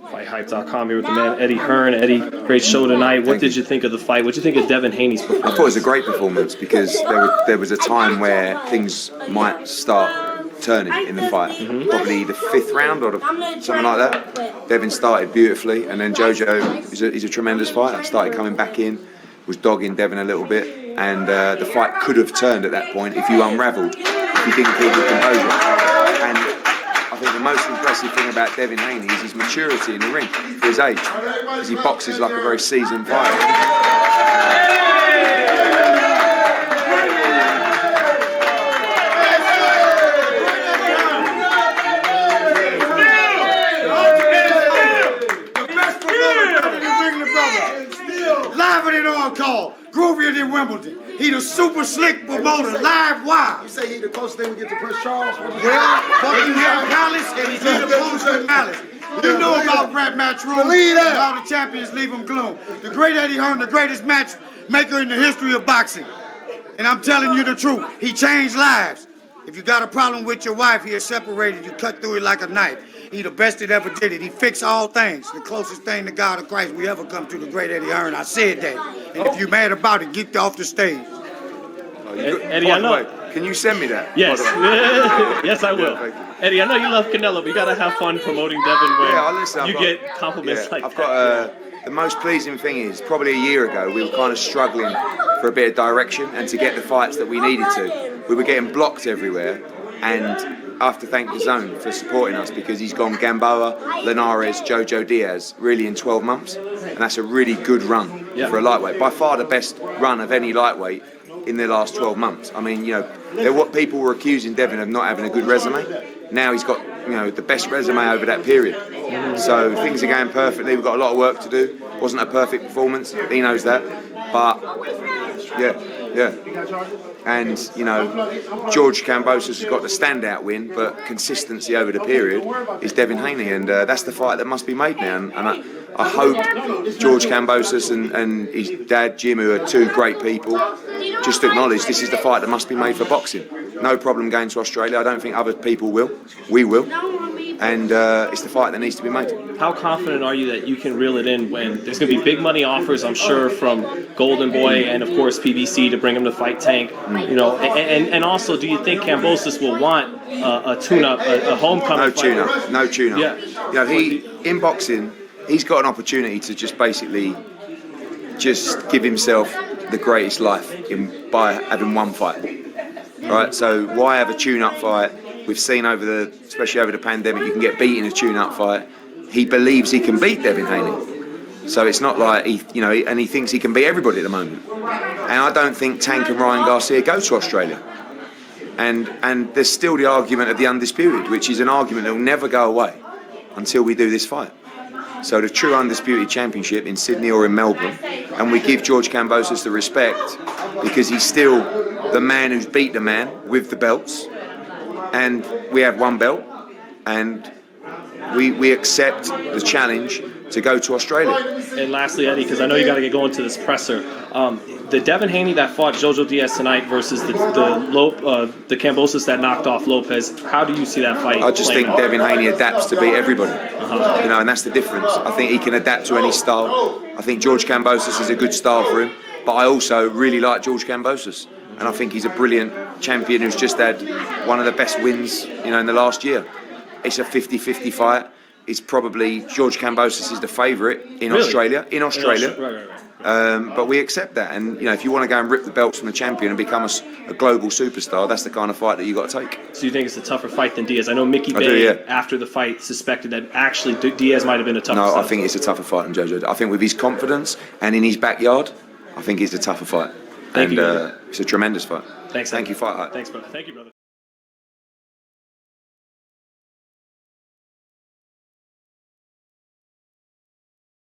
FightHype.com here with the man Eddie Hearn. Eddie, great show tonight. What did you think of the fight? What did you think of Devin Haney's performance? I thought it was a great performance because there was a time where things might start turning in the fight. Probably the 5th round or something like that. Devin started beautifully, and then JoJo is a tremendous fighter. Started coming back in, was dogging Devin a little bit, and the fight could have turned at that point if you unravelled, if you didn't keep your composure. And I think the most impressive thing about Devin Haney is his maturity in the ring for his age, because he boxes like a very seasoned fighter. Live in on call, groovier than Wimbledon. He the super slick promoter, live wire. You say he the closest thing we get to Prince Charles? Well, Buckingham Palace, and he's the closest Palace. You know about Rap Match Room, how the champions leave them gloom. The great Eddie Hearn, the greatest matchmaker in the history of boxing. And I'm telling you the truth, he changed lives. If you got a problem with your wife, he is separated, you cut through it like a knife. He the best that ever did it. He fixed all things. The closest thing to God of Christ we ever come to, the great Eddie Hearn. I said that. And if you're mad about it, get off the stage. Eddie, I know. Can you send me that? Yes. Yes, I will. Eddie, I know you love Canelo, but you got to have fun promoting Devin when you get compliments like that. I've got the most pleasing thing is probably a year ago we were kind of struggling for a bit of direction and to get the fights that we needed to. We were getting blocked everywhere, and I have to thank the Zone for supporting us, because he's gone Gamboa, Linares, JoJo Diaz really in 12 months, and that's a really good run for a lightweight. By far the best run of any lightweight in the last 12 months. I mean, what people were accusing Devin of not having a good resume. Now he's got, the best resume over that period. So things are going perfectly. We've got a lot of work to do. Wasn't a perfect performance. He knows that. But yeah. And George Kambosos has got the standout win, but consistency over the period is Devin Haney, and that's the fight that must be made now. And I hope George Kambosos and his dad Jim, who are two great people, just acknowledge this is the fight that must be made for boxing. No problem going to Australia. I don't think other people will. We will. And it's the fight that needs to be made. How confident are you that you can reel it in when there's going to be big money offers, I'm sure, from Golden Boy and, of course, PBC to bring him to Fight Tank? And also, do you think Kambosos will want a tune-up, a homecoming fight? No tune-up. Yeah. He in boxing, he's got an opportunity to just basically just give himself the greatest life by having one fight. Right? So why have a tune-up fight? We've seen especially over the pandemic, you can get beat in a tune-up fight. He believes he can beat Devin Haney. So it's not like he thinks he can beat everybody at the moment. And I don't think Tank and Ryan Garcia go to Australia. And there's still the argument of the undisputed, which is an argument that will never go away until we do this fight. So the true undisputed championship in Sydney or in Melbourne, and we give George Kambosos the respect because he's still the man who's beat the man with the belts. And we have one belt, and we accept the challenge to go to Australia. And lastly, Eddie, because I know you got to get going to this presser, the Devin Haney that fought JoJo Diaz tonight versus the Kambosos that knocked off Lopez, how do you see that fight? I just think Devin Haney adapts to beat everybody, and that's the difference. I think he can adapt to any style. I think George Kambosos is a good style for him, but I also really like George Kambosos. And I think he's a brilliant champion who's just had one of the best wins, in the last year. It's a 50-50 fight. It's probably George Kambosos is the favourite in Australia. Right. But we accept that. And if you want to go and rip the belts from the champion and become a global superstar, that's the kind of fight that you got to take. So you think it's a tougher fight than Diaz? I know Mickey Bay after the fight suspected that actually Diaz might have been a tougher fight. No, I think it's a tougher fight than JoJo. I think with his confidence and in his backyard, I think it's a tougher fight. Thank you. It's a tremendous fight. Thanks. Thank you, Fight Hype. Thanks, brother. Thank you, brother.